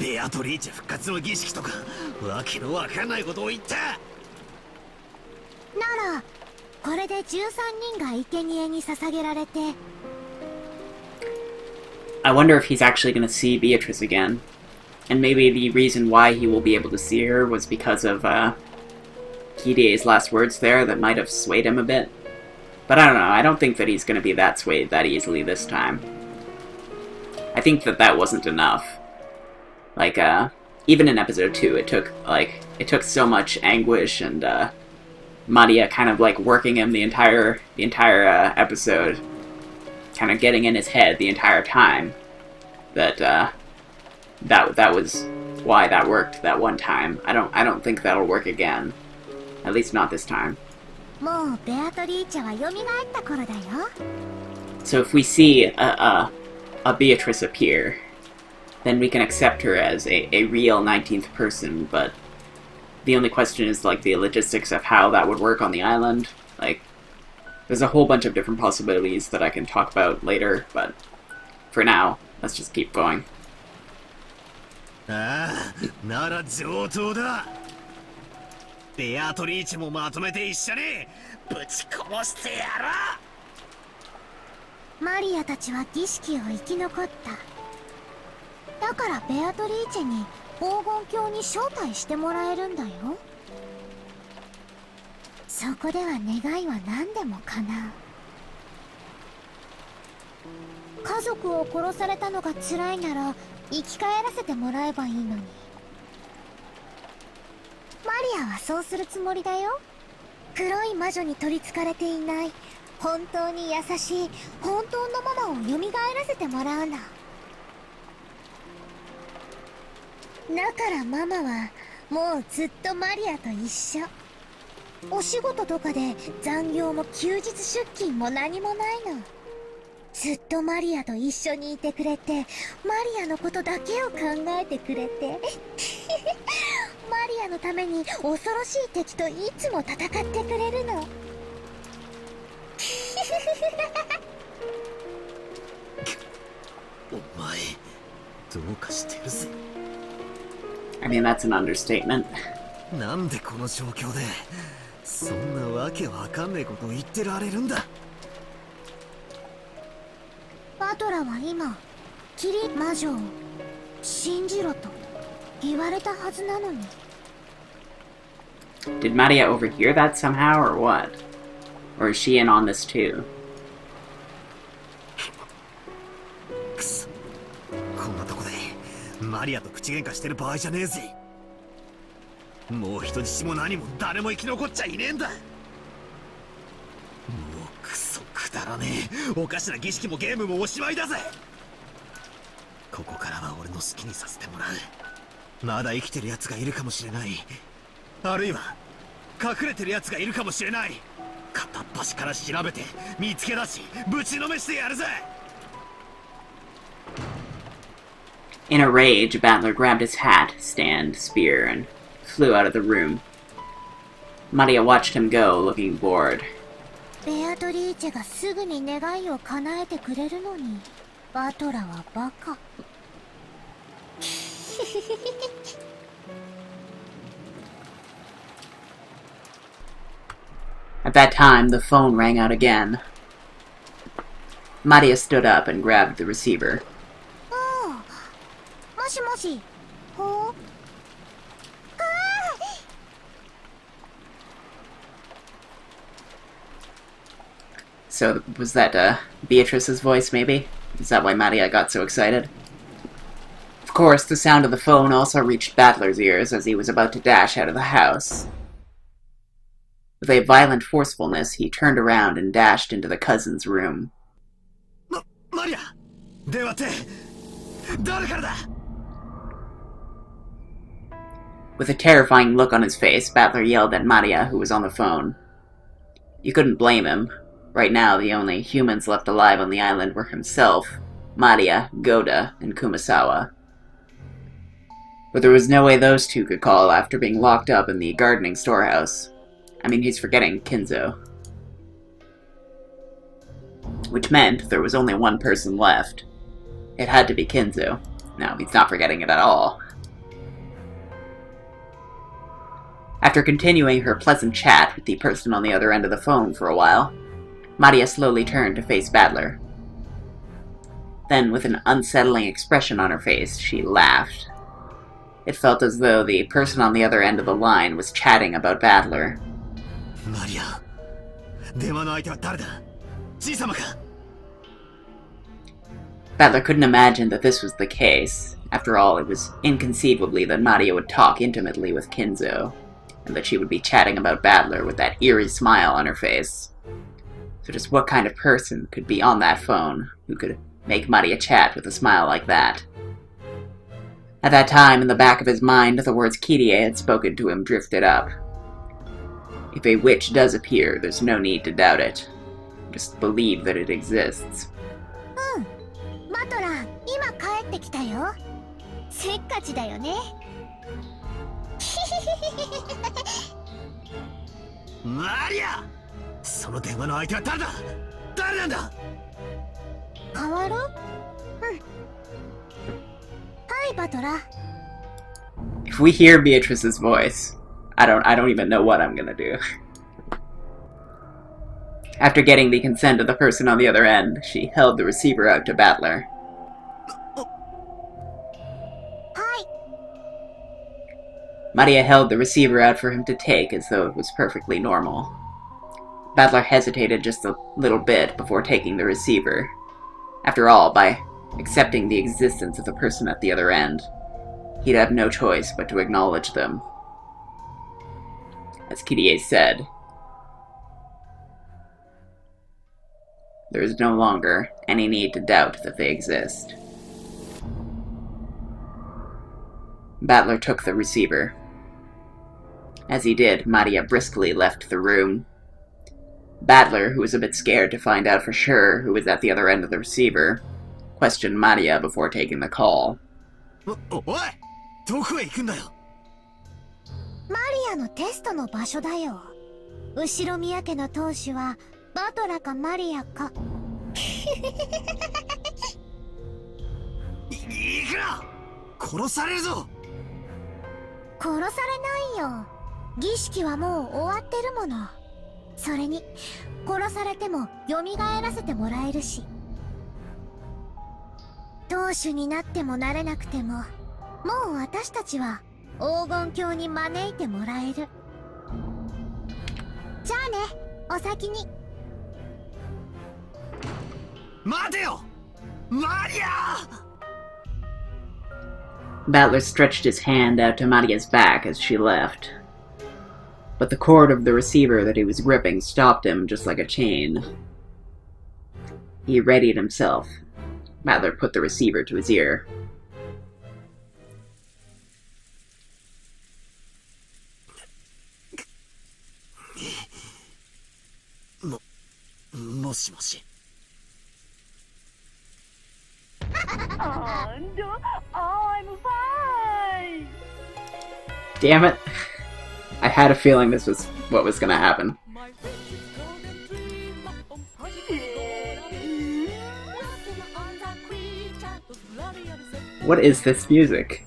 にベアトリーチェ復活の儀式とかわけのわかんないことを言ったならこれで13人が生贄に捧げられて I wonder if he's actually going to see Beatrice again. And maybe the reason why he will be able to see her was because of Kirie's last words there that might have swayed him a bit. But I don't know, I don't think that he's going to be that swayed that easily this time. I think that that wasn't enough. Like, even in episode 2, it took so much anguish and, Maria kind of, like, working him the entire episode, kind of getting in his head the entire time, that, that was why that worked that one time. I don't think that'll work again. At least not this time. もうベアトリーチェは蘇った頃だよ So if we see a Beatrice appear, then we can accept her as a real 19th person, but the only question is, like, the logistics of how that would work on the island. Like, there's a whole bunch of different possibilities that I can talk about later, but for now, let's just keep going. ああなら上等だベアトリーチェもまとめて一緒にぶち殺してやろうマリアたちは儀式を生き残っただからベアトリーチェに黄金鏡に招待してもらえるんだよそこでは願いは何でも叶う家族を殺されたのが辛いなら生き返らせてもらえばいいのにマリアはそうするつもりだよ黒い魔女に取りつかれていない本当に優しい本当のママを蘇らせてもらうのだからママはもうずっとマリアと一緒お仕事とかで残業も休日出勤も何もないのずっとマリアと一緒にいてくれて、マリアのことだけを考えてくれてマリアのために恐ろしい敵といつも戦ってくれるのお前どうかしてるぜ。 I mean, that's an understatement. なんでこの状況でそんなわけわかんねえことを言ってられるんだ。バトラは今キリ魔女を信じろと言われたはずなのに。 Did Maria overhear that somehow, or what? Or is she in on this too? くそ、こんなとこでマリアと口喧嘩してる場合じゃねえぜ。もう人質も何も誰も生き残っちゃいねえんだ。もうクソくだらねえおかしな儀式もゲームもおしまいだぜ。ここからは俺の好きにさせてもらう。まだ生きてる奴がいるかもしれない、あるいは隠れてる奴がいるかもしれない。片っ端から調べて見つけ出しぶちのめしてやるぜ。 In a rage, Battler grabbed his hat, stand, spear, and flew out of the room. Maria watched him go, looking bored. ベアトリーチェがすぐに願いを叶えてくれるのにバトラはバカ。At that time, the phone rang out again. Maria stood up and grabbed the receiver. もしもし。ほう。So, was that, Beatrice's voice, maybe? Is that why Maria got so excited? Of course, the sound of the phone also reached Battler's ears as he was about to dash out of the house. With a violent forcefulness, he turned around and dashed into the cousin's room. マリア、電話って誰からだ? With a terrifying look on his face, Battler yelled at Maria, who was on the phone. You couldn't blame him. Right now, the only humans left alive on the island were himself, Maria, Goda, and Kumasawa. But there was no way those two could call after being locked up in the gardening storehouse. I mean, he's forgetting Kinzo. Which meant there was only one person left. It had to be Kinzo. No, he's not forgetting it at all. After continuing her pleasant chat with the person on the other end of the phone for a while, Maria slowly turned to face Battler. Then, with an unsettling expression on her face, she laughed. It felt as though the person on the other end of the line was chatting about Battler. マリア、電話の相手は誰だ? じいさまか? Battler couldn't imagine that this was the case. After all, it was inconceivably that Maria would talk intimately with Kinzo, and that she would be chatting about Battler with that eerie smile on her face. So just what kind of person could be on that phone who could make Maria chat with a smile like that? At that time, in the back of his mind, the words Kirie had spoken to him drifted up. If a witch does appear, there's no need to doubt it. Just believe that it exists. バトラー、今帰ってきたよ。せっかちだよね。マリア、その電話の相手は誰だ? 誰なんだ? 変わる？はい、バトラー。If we hear Beatrice's voice, I don't even know what I'm gonna do. After getting the consent of the person on the other end, she held the receiver out to Battler. Maria held the receiver out for him to take as though it was perfectly normal. Battler hesitated just a little bit before taking the receiver. After all, by accepting the existence of the person at the other end, he'd have no choice but to acknowledge them. As Kirie said, there is no longer any need to doubt that they exist. Battler took the receiver. As he did, Maria briskly left the room. Battler, who was a bit scared to find out for sure who was at the other end of the receiver, questioned Maria before taking the call. おい、どこへ行くんだよ。マリアのテストの場所だよ。後ろ宮家の当主はバトラかマリアか。いくら殺されるぞ。殺されないよ。儀式はもう終わってるもの。それに殺されても蘇らせてもらえるし、当主になってもなれなくても、もう私たちは黄金鏡に招いてもらえる。じゃあね、お先に。待てよ、マリア。Battler stretched his hand out to Maria's back as she left. But the cord of the receiver that he was gripping stopped him just like a chain. He readied himself. Battler put the receiver to his ear. もしもし。And I'm fine. Damn it. I had a feeling this was what was gonna happen. What is this music?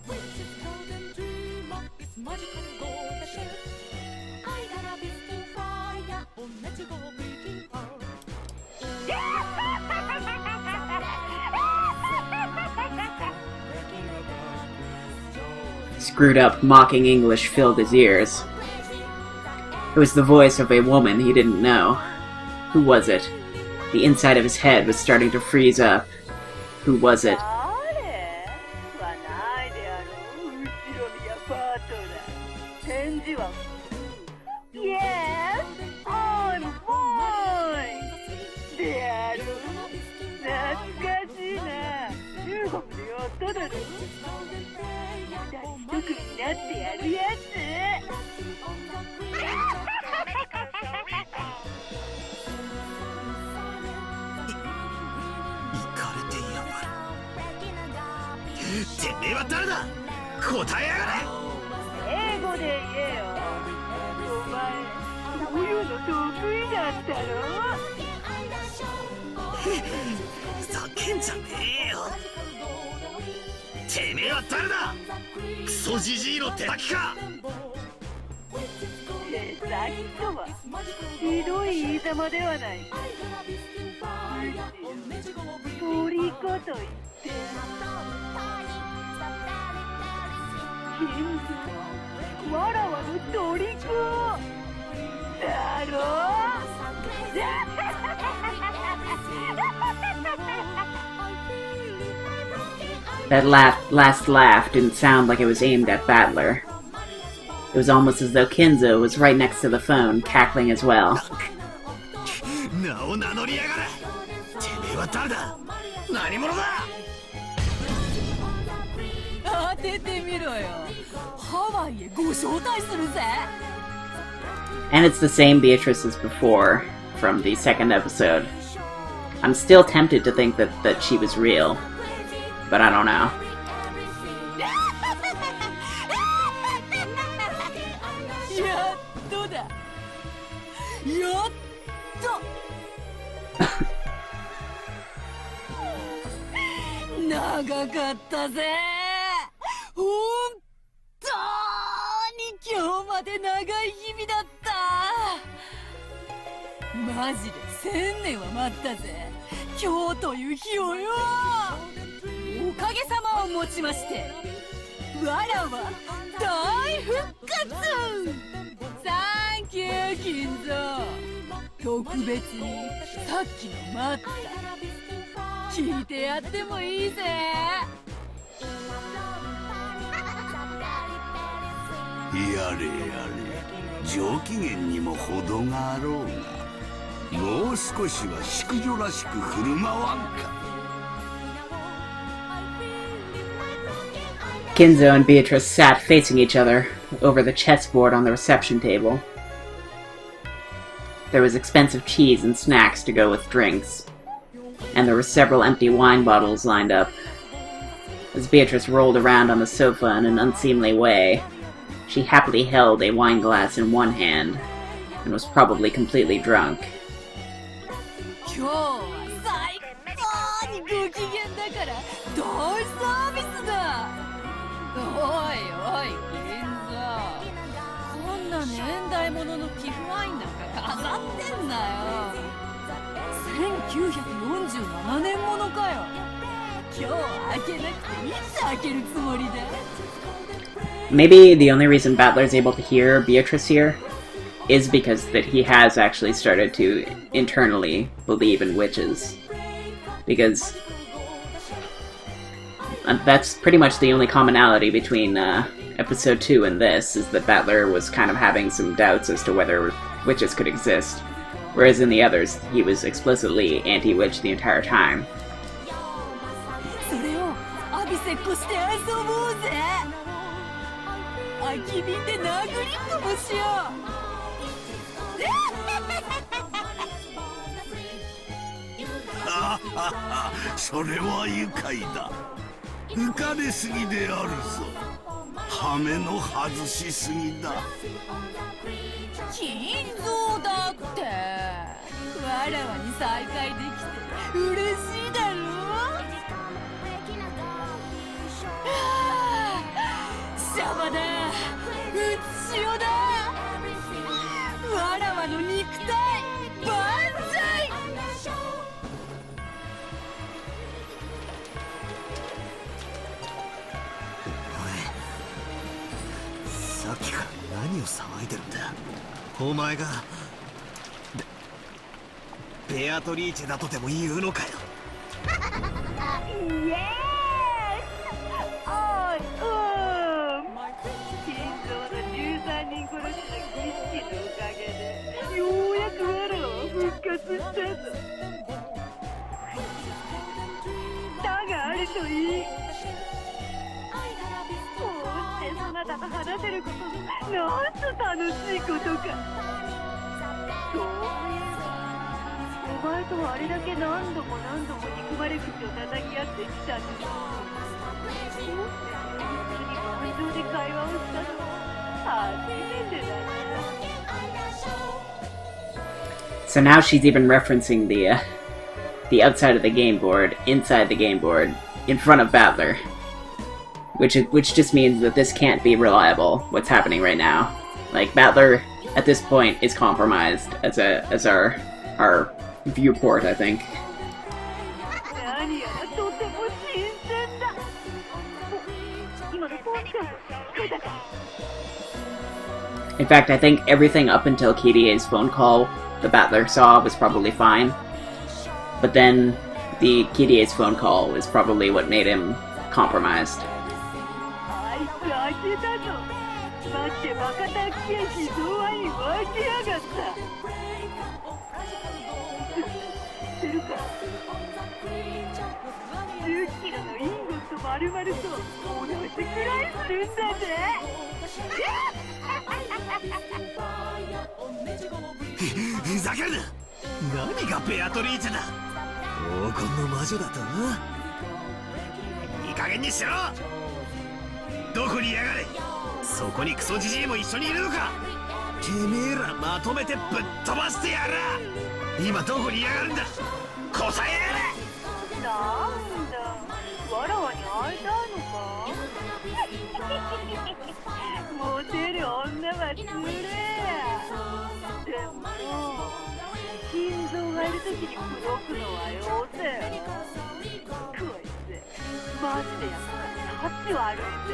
Screwed up, mocking English filled his ears. It was the voice of a woman he didn't know. Who was it? The inside of his head was starting to freeze up. Who was it? Yes, I'm fine. 懐かしいな。中国でやっただろ。二人一組になってやるやつ。てめえは誰だ。答えやがれ。英語で言えよ。お前そういうの得意だったろ。ふざけんじゃねえよ。てめえは誰だ。クソジジイの手先か。手先とはひどい言い様ではない。鳥子と言ってキングわらわの鳥子だろ。That last laugh didn't sound like it was aimed at Battler. It was almost as though Kinzo was right next to the phone, cackling as well. 名を名乗りやがれ。てめえは誰だ。何者だ。当ててみろよ。ハワイへご招待するぜ。 And it's the same Beatrice as before, from the second episode. I'm still tempted to think that she was real, but I don't know. やっとだ。やっと。長かったぜ。本当に今日まで長い日々だった。マジで1000年は待ったぜ。今日という日をよ。おかげさまをもちまして、わらは大復活。サンキュー金蔵。特別にさっきの待った。聞いてやってもいいぜ。やれやれ、上機嫌にも程があろうが、もう少しは淑女らしく振る舞わんか。Kinzo and Beatrice sat facing each other over the chessboard on the reception table. There was expensive cheese and snacks to go with drinks, and there were several empty wine bottles lined up. As Beatrice rolled around on the sofa in an unseemly way, she happily held a wine glass in one hand, and was probably completely drunk. 今日は最高にご機嫌だから大サービスだ。おいおい銀座、こんな年代物の寄付ワインなんか飾ってんなよ。1947年ものかよ。今日開けなくていつ開けるつもりだ。 Maybe the only reason Battler's able to hear Beatrice here is because that he has actually started to internally believe in witches. Because that's pretty much the only commonality between episode 2 and this, is that Battler was kind of having some doubts as to whether witches could exist, whereas in the others, he was explicitly anti-witch the entire time. それをアビセッコして遊ぼうぜ。空き瓶で殴りっこもしよう。それは愉快だ。浮かれすぎであるぞ。羽目の外しすぎだ。金蔵だって。わらわに再会できて嬉しいだろ。シャバだ。うつしおだ。わらわの肉体万歳。さっきから何を騒いでるんだ。お前がベアトリーチェだとでも言うのかよ。イエーイ。おい金蔵の13人殺しの儀式のおかげでようやくわらわを復活したぞ。だがあるといい。そなたと話せることがなんと楽しいことか。そういえばお前とはあれだけ何度も憎まれ口を叩き合ってきたのに、普通に満場で会話をしたのは初めてだな。So now she's even referencing the outside of the game board, inside the game board, in front of Battler. Which just means that this can't be reliable, what's happening right now. Like, Battler, at this point, is compromised as our viewport, I think. In fact, I think everything up until Kirie's phone call the Battler saw was probably fine. But then, the Kirie's phone call was probably what made him compromised. 開けたぞ。待ってバカタッキや秘蔵ワイン開けやがった。知ってるか。10キロのインゴット丸々と同じくらいするんだぜ。ふざけるな。何がベアトリーチェだ。黄金の魔女だと。いい加減にしろ。どこにやがれ。そこにクソジジイも一緒にいるのか。てめえらまとめてぶっ飛ばしてやら。今どこにやがるんだ。答えやれ。なんだ、わらわに会いたいのか。モテる女はつれや。でも心臓がいる時に口説くのはよせよ。こいつマジでやったらタッチ悪いぜ。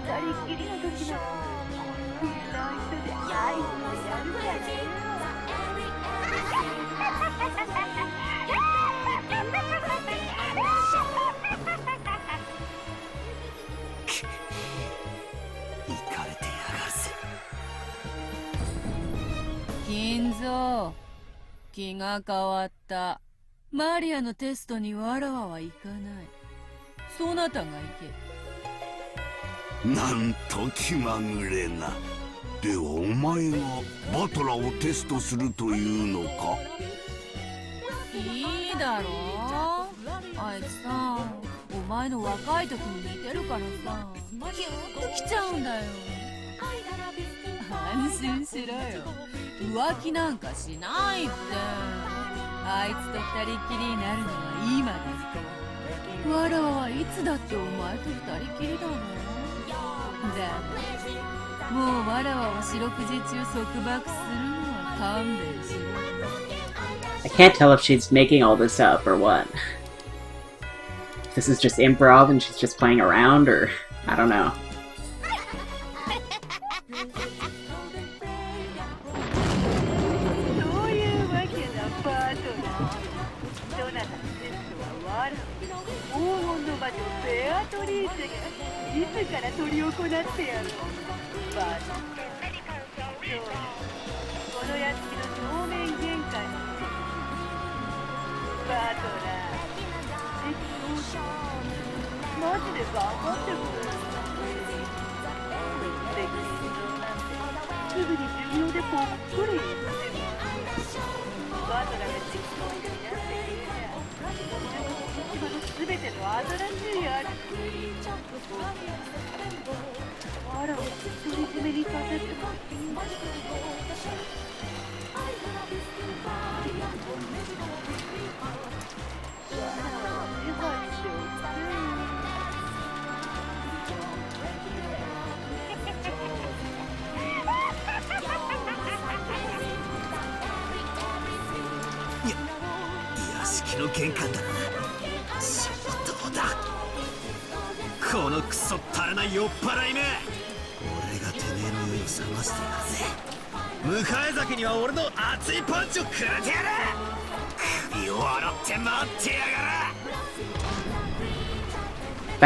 二人っきりの時ならこんな人で愛してやるからね。イカれてやがるぜ。金蔵、気が変わった。マリアのテストにわらわは行かない。そなたが行け。なんと気まぐれな。ではお前がバトラをテストするというのか？いいだろう。あいつさ、お前の若い時に似てるからさ、キュンときちゃうんだよ。安心しろよ、浮気なんかしないって。あいつと二人っきりになるのは今だけ。わらわはいつだってお前と二人きりだろ。だもうわらわを四六時中束縛するのは勘弁しろ。I can't tell if she's making all this up or what. This is just improv and she's just playing around, or I don't know. そういうわけなパートナー。どなたのテストはわら黄金の魔女ベアトリーチェが自ら執り行ってやる。バートそうこの屋敷の正面玄関にバートナーマジで頑張ってくれる。責任なんてすぐに授業でぽっくり言ってる。バートナーが適当にやってくれりゃ自分の全ての新しいアルあらを独り占めにさせても屋敷の玄関だな。相当だ。このクソったらない酔っ払いめ。俺がてめえの酔いを覚ましてやるぜ。迎え酒には俺の熱いパンチをくれてやる。首を洗って待ってやが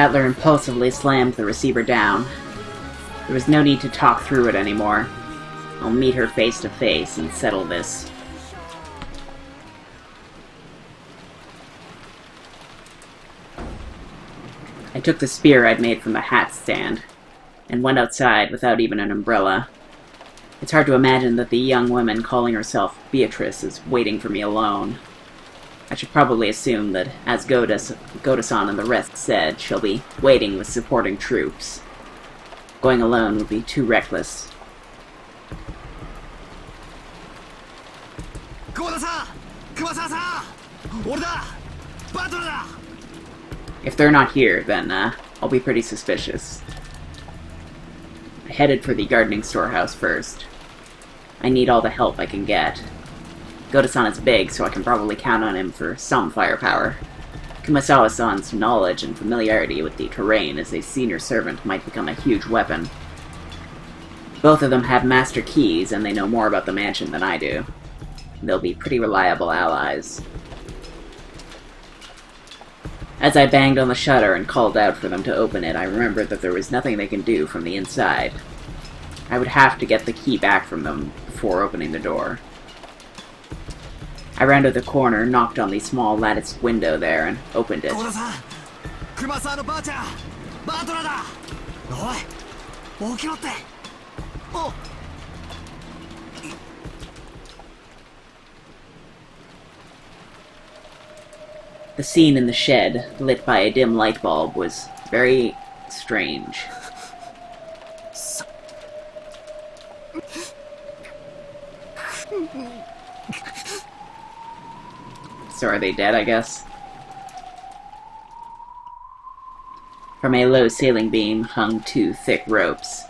る。Battler impulsively slammed the receiver down. There was no need to talk through it anymore. I'll meet her face to face and settle this. I took the spear I'd made from the hat stand, and went outside without even an umbrella. It's hard to imagine that the young woman calling herself Beatrice is waiting for me alone. I should probably assume that, as Goda-san and the rest said, she'll be waiting with supporting troops. Going alone would be too reckless. If they're not here, then I'll be pretty suspicious. I headed for the gardening storehouse first. I need all the help I can get. Goda-san is big, so I can probably count on him for some firepower. Kumasawa-san's knowledge and familiarity with the terrain as a senior servant might become a huge weapon. Both of them have master keys, and they know more about the mansion than I do. They'll be pretty reliable allies. As I banged on the shutter and called out for them to open it, I remembered that there was nothing they can do from the inside. I would have to get the key back from them before opening the door. I rounded the corner, knocked on the small latticed window there, and opened it. The scene in the shed, lit by a dim light bulb, was very strange. So are they dead, I guess? From a low ceiling beam hung 2 thick ropes.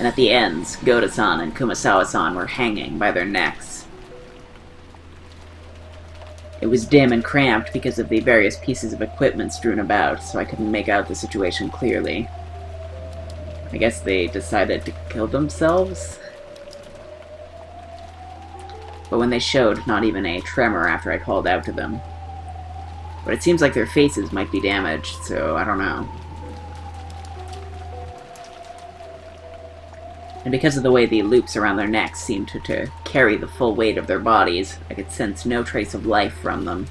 And at the ends, Goda-san and Kumasawa-san were hanging by their necks. It was dim and cramped because of the various pieces of equipment strewn about, so I couldn't make out the situation clearly. I guess they decided to kill themselves? But when they showed not even a tremor after I called out to them. But it seems like their faces might be damaged, so I don't know. And because of the way the loops around their necks seemed to carry the full weight of their bodies, I could sense no trace of life from them.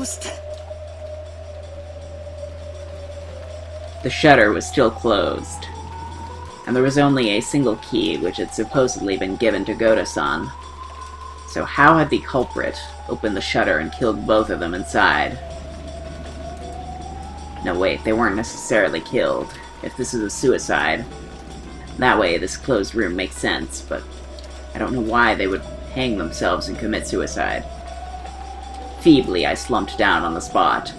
うして。 The shutter was still closed, and there was only a single key which had supposedly been given to Goda-san. So how had the culprit opened the shutter and killed both of them inside? No, wait, they weren't necessarily killed. If this is a suicide, that way this closed room makes sense, but I don't know why they would hang themselves and commit suicide. Feebly, I slumped down on the spot.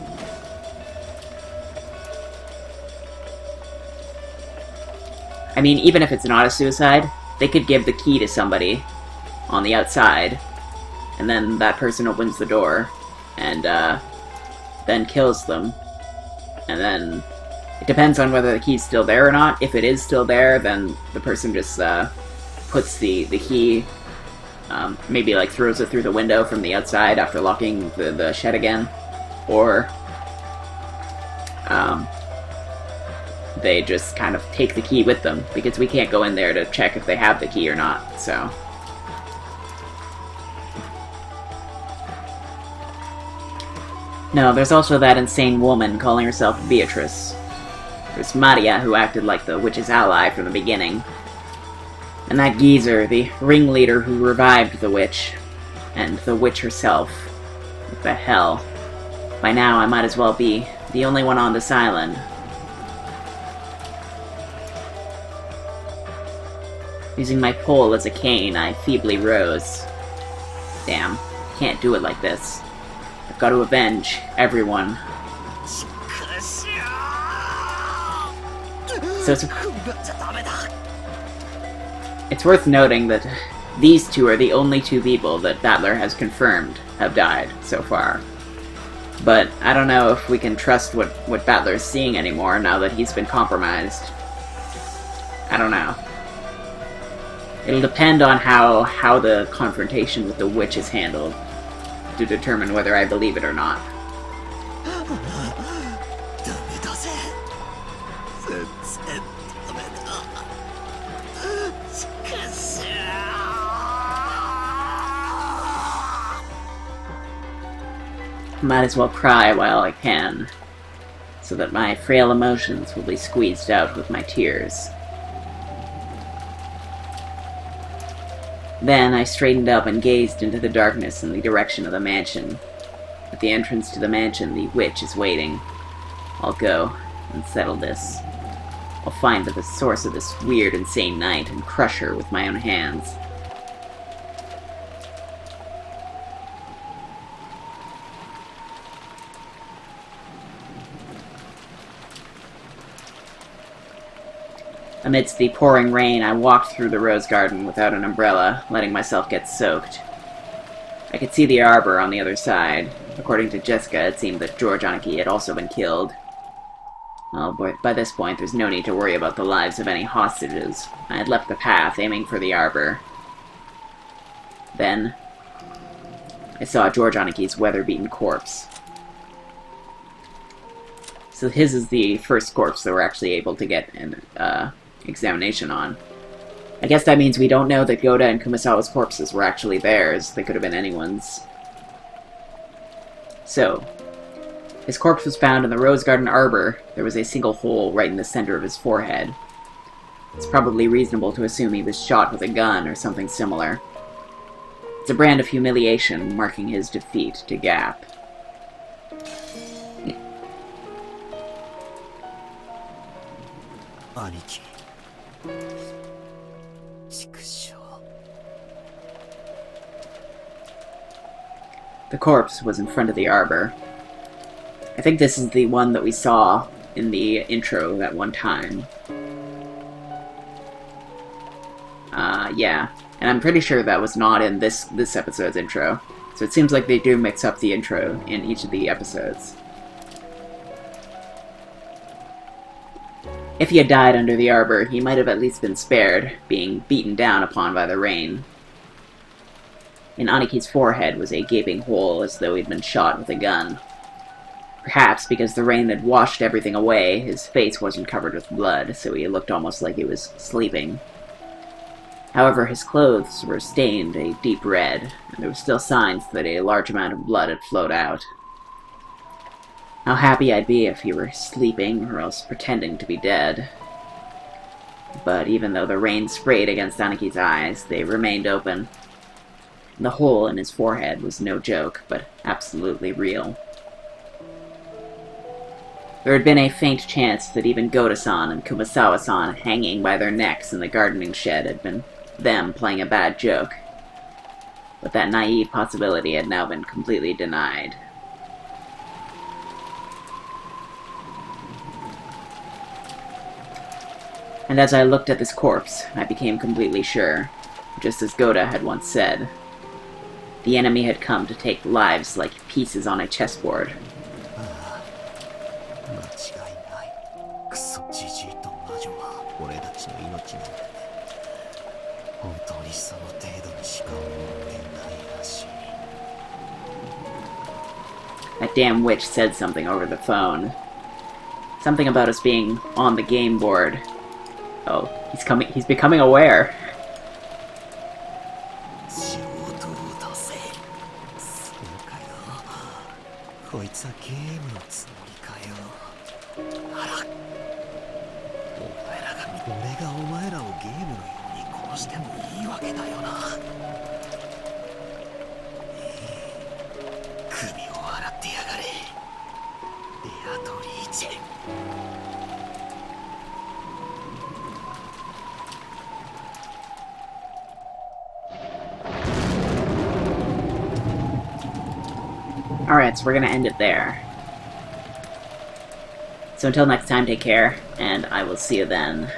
I mean, even if it's not a suicide, they could give the key to somebody on the outside, and then that person opens the door, and then kills them. And then, it depends on whether the key's still there or not. If it is still there, then the person just puts the key, maybe like throws it through the window from the outside after locking the shed again. Or, they just kind of take the key with them, because we can't go in there to check if they have the key or not, so. No, there's also that insane woman calling herself Beatrice. There's Maria, who acted like the witch's ally from the beginning. And that geezer, the ringleader who revived the witch. And the witch herself. What the hell? By now, I might as well be the only one on this island. Using my pole as a cane, I feebly rose. Damn, can't do it like this. I've got to avenge everyone. So it's worth noting that these two are the only two people that Battler has confirmed have died so far. But I don't know if we can trust what Battler is seeing anymore now that he's been compromised. I don't know. It'll depend on how the confrontation with the witch is handled to determine whether I believe it or not. Might as well cry while I can, so that my frail emotions will be squeezed out with my tears. Then I straightened up and gazed into the darkness in the direction of the mansion. At the entrance to the mansion, the witch is waiting. I'll go and settle this. I'll find the source of this weird, insane night and crush her with my own hands. Amidst the pouring rain, I walked through the rose garden without an umbrella, letting myself get soaked. I could see the arbor on the other side. According to Jessica, it seemed that George Aniki had also been killed. Well, by this point, there's no need to worry about the lives of any hostages. I had left the path, aiming for the arbor. Then, I saw George Aniki's weather-beaten corpse. So his is the first corpse that we're actually able to get an examination on. I guess that means we don't know that Goda and Kumasawa's corpses were actually theirs. They could have been anyone's. So, his corpse was found in the rose garden arbor. There was a single hole right in the center of his forehead. It's probably reasonable to assume he was shot with a gun or something similar. It's a brand of humiliation marking his defeat to Gap. Aniki. The corpse was in front of the arbor. I think this is the one that we saw in the intro that one time. Yeah. And I'm pretty sure that was not in this episode's intro. So it seems like they do mix up the intro in each of the episodes. If he had died under the arbor, he might have at least been spared, being beaten down upon by the rain. In Aniki's forehead was a gaping hole, as though he'd been shot with a gun. Perhaps because the rain had washed everything away, his face wasn't covered with blood, so he looked almost like he was sleeping. However, his clothes were stained a deep red, and there were still signs that a large amount of blood had flowed out. How happy I'd be if he were sleeping or else pretending to be dead. But even though the rain sprayed against Anaki's eyes, they remained open. The hole in his forehead was no joke, but absolutely real. There had been a faint chance that even Goda-san and Kumasawa-san hanging by their necks in the gardening shed had been them playing a bad joke. But that naive possibility had now been completely denied. And as I looked at this corpse, I became completely sure, just as Goda had once said, the enemy had come to take lives like pieces on a chessboard. クソジジイと魔女は俺たちの命なんだね。本当にその程度にしか思ってないらしい。 That damn witch said something over the phone. Something about us being on the game board. Oh, he's becoming aware. 仕事を出せ。そうかよ。こいつはゲームのつもりかよ。あら。俺がお前らをゲームのように殺してもいいわけだよな。首を洗ってやがれ。ベアトリーチェ。Alright, so we're gonna end it there. So until next time, take care, and I will see you then.